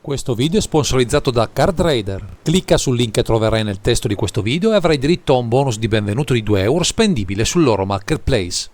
Questo video è sponsorizzato da Card Raider. Clicca sul link che troverai nel testo di questo video e avrai diritto a un bonus di benvenuto di 2 euro spendibile sul loro marketplace.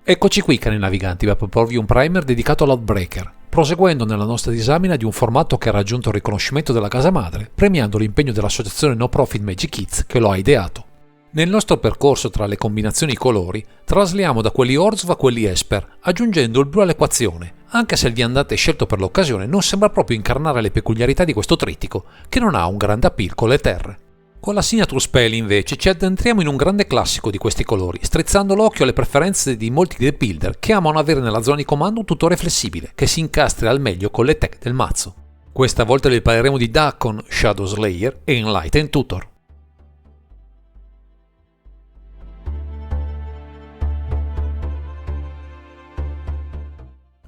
Eccoci qui, cari naviganti, per proporvi un primer dedicato all'Outbreaker, proseguendo nella nostra disamina di un formato che ha raggiunto il riconoscimento della casa madre, premiando l'impegno dell'associazione no profit Magic Kids che lo ha ideato. Nel nostro percorso tra le combinazioni colori, trasliamo da quelli Orzhov a quelli Esper, aggiungendo il blu all'equazione, anche se il viandante scelto per l'occasione non sembra proprio incarnare le peculiarità di questo trittico, che non ha un grande appeal con le terre. Con la Signature Spell invece ci addentriamo in un grande classico di questi colori, strizzando l'occhio alle preferenze di molti deck builder che amano avere nella zona di comando un tutore flessibile, che si incastri al meglio con le tech del mazzo. Questa volta vi parleremo di Dakkon, Shadow Slayer e Enlightened Tutor.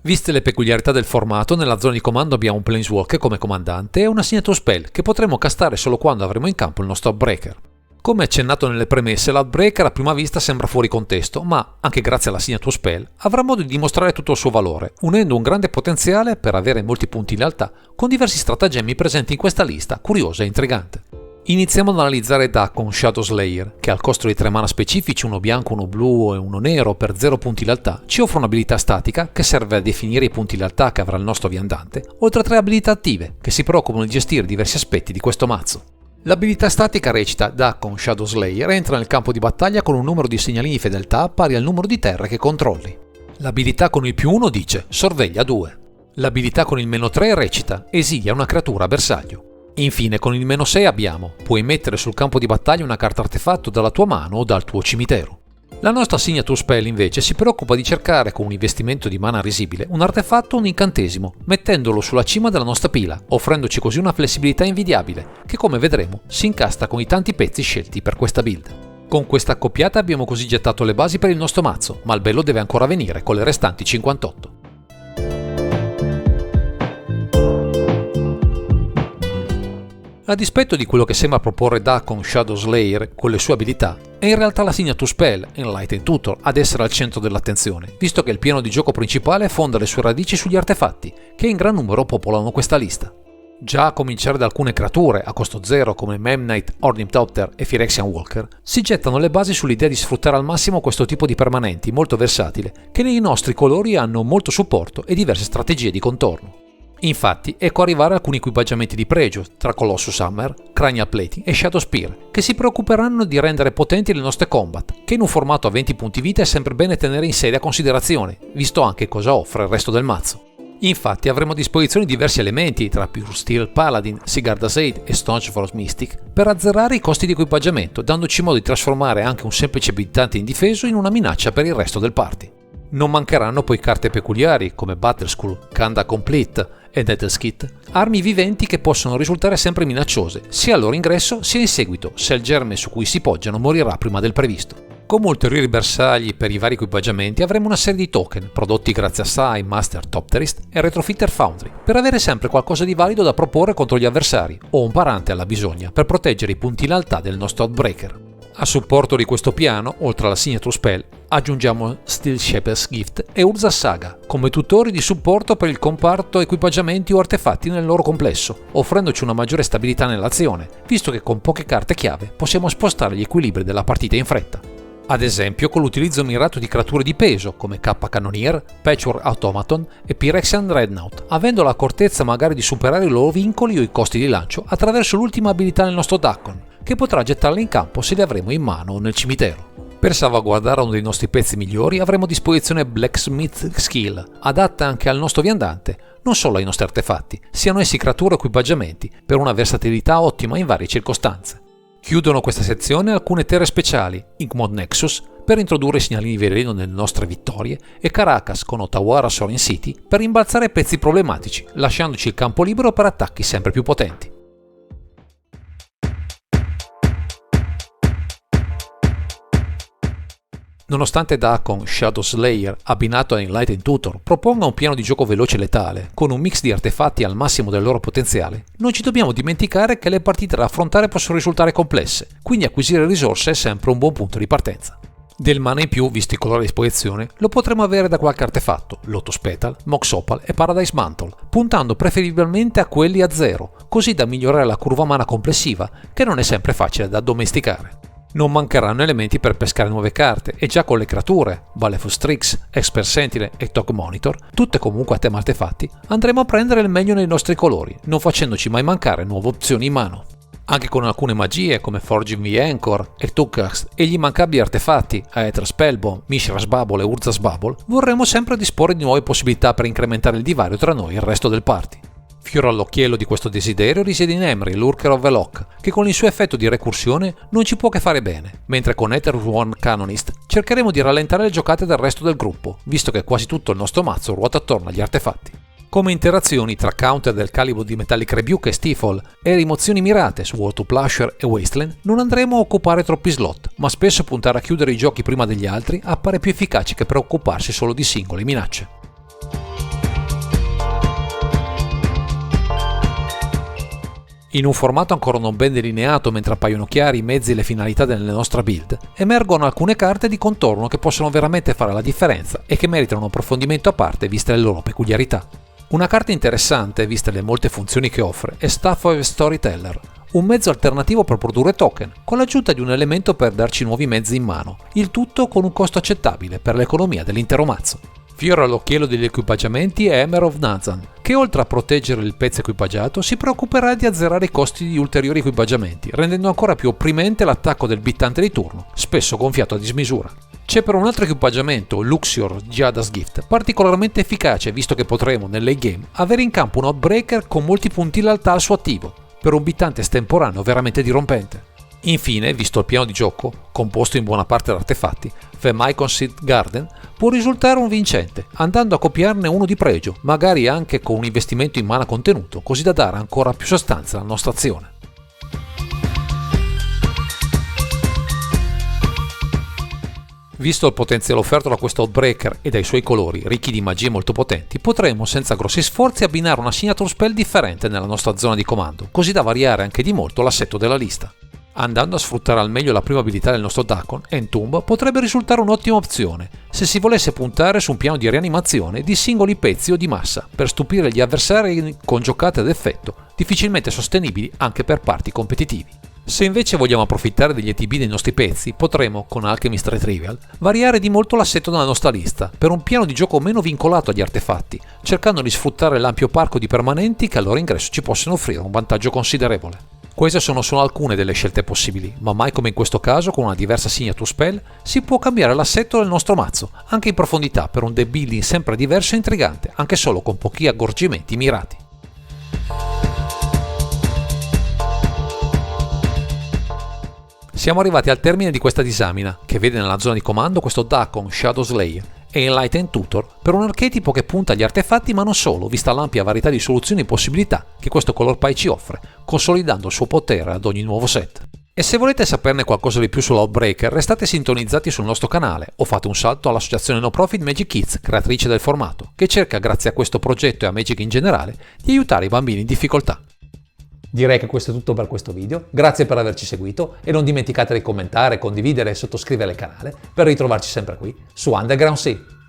Viste le peculiarità del formato, nella zona di comando abbiamo un Planeswalker come comandante e una Signature Spell che potremo castare solo quando avremo in campo il nostro Outbreaker. Come accennato nelle premesse, l'Outbreaker a prima vista sembra fuori contesto, ma, anche grazie alla Signature Spell, avrà modo di dimostrare tutto il suo valore, unendo un grande potenziale per avere molti punti in lealtà con diversi stratagemmi presenti in questa lista, curiosa e intrigante. Iniziamo ad analizzare Dakkon Shadow Slayer, che al costo di 3 mana specifici, uno bianco, uno blu e uno nero per 0 punti lealtà, ci offre un'abilità statica che serve a definire i punti lealtà che avrà il nostro viandante, oltre a 3 abilità attive che si preoccupano di gestire diversi aspetti di questo mazzo. L'abilità statica recita: Dakkon Shadow Slayer entra nel campo di battaglia con un numero di segnalini di fedeltà pari al numero di terre che controlli. L'abilità con il +1 dice: sorveglia 2. L'abilità con il -3 recita: esilia una creatura a bersaglio. Infine, con il -6 abbiamo: puoi mettere sul campo di battaglia una carta artefatto dalla tua mano o dal tuo cimitero. La nostra Signature Spell invece si preoccupa di cercare con un investimento di mana risibile un artefatto o un incantesimo, mettendolo sulla cima della nostra pila, offrendoci così una flessibilità invidiabile, che come vedremo si incastra con i tanti pezzi scelti per questa build. Con questa accoppiata abbiamo così gettato le basi per il nostro mazzo, ma il bello deve ancora venire con le restanti 58. A dispetto di quello che sembra proporre Dakkon Shadow Slayer con le sue abilità, è in realtà la Signature Spell, Enlightened Tutor, ad essere al centro dell'attenzione, visto che il piano di gioco principale fonda le sue radici sugli artefatti, che in gran numero popolano questa lista. Già a cominciare da alcune creature a costo 0 come Memnite, Ornithopter e Phyrexian Walker, si gettano le basi sull'idea di sfruttare al massimo questo tipo di permanenti molto versatile, che nei nostri colori hanno molto supporto e diverse strategie di contorno. Infatti, ecco arrivare alcuni equipaggiamenti di pregio, tra Colossus Hammer, Cranial Plating e Shadow Spear, che si preoccuperanno di rendere potenti le nostre combat, che in un formato a 20 punti vita è sempre bene tenere in seria considerazione, visto anche cosa offre il resto del mazzo. Infatti avremo a disposizione diversi elementi, tra Pure Steel Paladin, Sigarda's Aid e Staunchforce Mystic, per azzerare i costi di equipaggiamento, dandoci modo di trasformare anche un semplice abitante indifeso in una minaccia per il resto del party. Non mancheranno poi carte peculiari come Battleskull, Kanda Complete e Netherskit, armi viventi che possono risultare sempre minacciose, sia al loro ingresso sia in seguito, se il germe su cui si poggiano morirà prima del previsto. Come ulteriori bersagli per i vari equipaggiamenti avremo una serie di token, prodotti grazie a Sai, Master, Topterist e Retrofitter Foundry, per avere sempre qualcosa di valido da proporre contro gli avversari, o un parante alla bisogna, per proteggere i punti in lealtà del nostro Outbreaker. A supporto di questo piano, oltre alla Signature Spell, aggiungiamo Steel Shepherd's Gift e Urza's Saga come tutori di supporto per il comparto equipaggiamenti o artefatti nel loro complesso, offrendoci una maggiore stabilità nell'azione, visto che con poche carte chiave possiamo spostare gli equilibri della partita in fretta. Ad esempio con l'utilizzo mirato di creature di peso come K Cannoneer, Patchwork Automaton e Phyrexian Dreadnought, avendo l'accortezza magari di superare i loro vincoli o i costi di lancio attraverso l'ultima abilità nel nostro Dakkon, che potrà gettarle in campo se le avremo in mano o nel cimitero. Per salvaguardare uno dei nostri pezzi migliori avremo a disposizione Blacksmith Skill, adatta anche al nostro viandante, non solo ai nostri artefatti, siano essi creature o equipaggiamenti, per una versatilità ottima in varie circostanze. Chiudono questa sezione alcune terre speciali, Inkmoth Nexus, per introdurre i segnalini di veleno nelle nostre vittorie, e Caracas con Otawara Sorin City per rimbalzare pezzi problematici, lasciandoci il campo libero per attacchi sempre più potenti. Nonostante Dakkon Shadow Slayer, abbinato a Enlightened Tutor, proponga un piano di gioco veloce e letale, con un mix di artefatti al massimo del loro potenziale, non ci dobbiamo dimenticare che le partite da affrontare possono risultare complesse, quindi acquisire risorse è sempre un buon punto di partenza. Del mana in più, visto i colori a disposizione, lo potremo avere da qualche artefatto, Lotus Petal, Mox Opal e Paradise Mantle, puntando preferibilmente a quelli a 0, così da migliorare la curva mana complessiva, che non è sempre facile da addomesticare. Non mancheranno elementi per pescare nuove carte, e già con le creature, Baleful Strix, Expert Sentinel e Tog Monitor, tutte comunque a tema artefatti, andremo a prendere il meglio nei nostri colori, non facendoci mai mancare nuove opzioni in mano. Anche con alcune magie come Forging the Anchor e Tukast e gli immancabili artefatti Aether Spellbomb, Mishra's Bubble e Urza's Bubble, vorremmo sempre disporre di nuove possibilità per incrementare il divario tra noi e il resto del party. Fiore all'occhiello di questo desiderio risiede in Emry, Lurker of the Loch, che con il suo effetto di recursione non ci può che fare bene, mentre con Aether-Worn Canonist cercheremo di rallentare le giocate del resto del gruppo, visto che quasi tutto il nostro mazzo ruota attorno agli artefatti. Come interazioni tra counter del calibro di Metallic Rebuke e Stifle e rimozioni mirate su War to Plusher e Wasteland non andremo a occupare troppi slot, ma spesso puntare a chiudere i giochi prima degli altri appare più efficace che preoccuparsi solo di singole minacce. In un formato ancora non ben delineato mentre appaiono chiari i mezzi e le finalità della nostra build, emergono alcune carte di contorno che possono veramente fare la differenza e che meritano un approfondimento a parte viste le loro peculiarità. Una carta interessante, viste le molte funzioni che offre, è Staff of Storyteller, un mezzo alternativo per produrre token, con l'aggiunta di un elemento per darci nuovi mezzi in mano, il tutto con un costo accettabile per l'economia dell'intero mazzo. Fiore all'occhiello degli equipaggiamenti è Hammer of Nazan, che oltre a proteggere il pezzo equipaggiato si preoccuperà di azzerare i costi di ulteriori equipaggiamenti, rendendo ancora più opprimente l'attacco del bittante di turno, spesso gonfiato a dismisura. C'è però un altro equipaggiamento, Luxior Giada's Gift, particolarmente efficace visto che potremo, nel late game, avere in campo un Outbreaker con molti punti lealtà al suo attivo, per un bittante estemporaneo veramente dirompente. Infine, visto il piano di gioco, composto in buona parte da artefatti, The Myconsid Garden può risultare un vincente, andando a copiarne uno di pregio, magari anche con un investimento in mana contenuto, così da dare ancora più sostanza alla nostra azione. Visto il potenziale offerto da questo Outbreaker e dai suoi colori, ricchi di magie molto potenti, potremo senza grossi sforzi abbinare una signature spell differente nella nostra zona di comando, così da variare anche di molto l'assetto della lista. Andando a sfruttare al meglio la prima abilità del nostro Dagon, Entomb potrebbe risultare un'ottima opzione, se si volesse puntare su un piano di rianimazione di singoli pezzi o di massa, per stupire gli avversari con giocate ad effetto, difficilmente sostenibili anche per party competitivi. Se invece vogliamo approfittare degli ETB dei nostri pezzi, potremo, con Alchemist Retrieval, variare di molto l'assetto della nostra lista, per un piano di gioco meno vincolato agli artefatti, cercando di sfruttare l'ampio parco di permanenti che al loro ingresso ci possono offrire un vantaggio considerevole. Queste sono solo alcune delle scelte possibili, ma mai come in questo caso, con una diversa signature spell, si può cambiare l'assetto del nostro mazzo, anche in profondità, per un deck building sempre diverso e intrigante, anche solo con pochi accorgimenti mirati. Siamo arrivati al termine di questa disamina, che vede nella zona di comando questo Dagon Shadow Slayer e Enlightened Tutor per un archetipo che punta agli artefatti ma non solo, vista l'ampia varietà di soluzioni e possibilità che questo color pie ci offre, consolidando il suo potere ad ogni nuovo set. E se volete saperne qualcosa di più sull'Outbreaker, restate sintonizzati sul nostro canale o fate un salto all'associazione no profit Magic Kids, creatrice del formato, che cerca grazie a questo progetto e a Magic in generale di aiutare i bambini in difficoltà. Direi che questo è tutto per questo video, grazie per averci seguito e non dimenticate di commentare, condividere e sottoscrivere il canale per ritrovarci sempre qui su Underground Sea.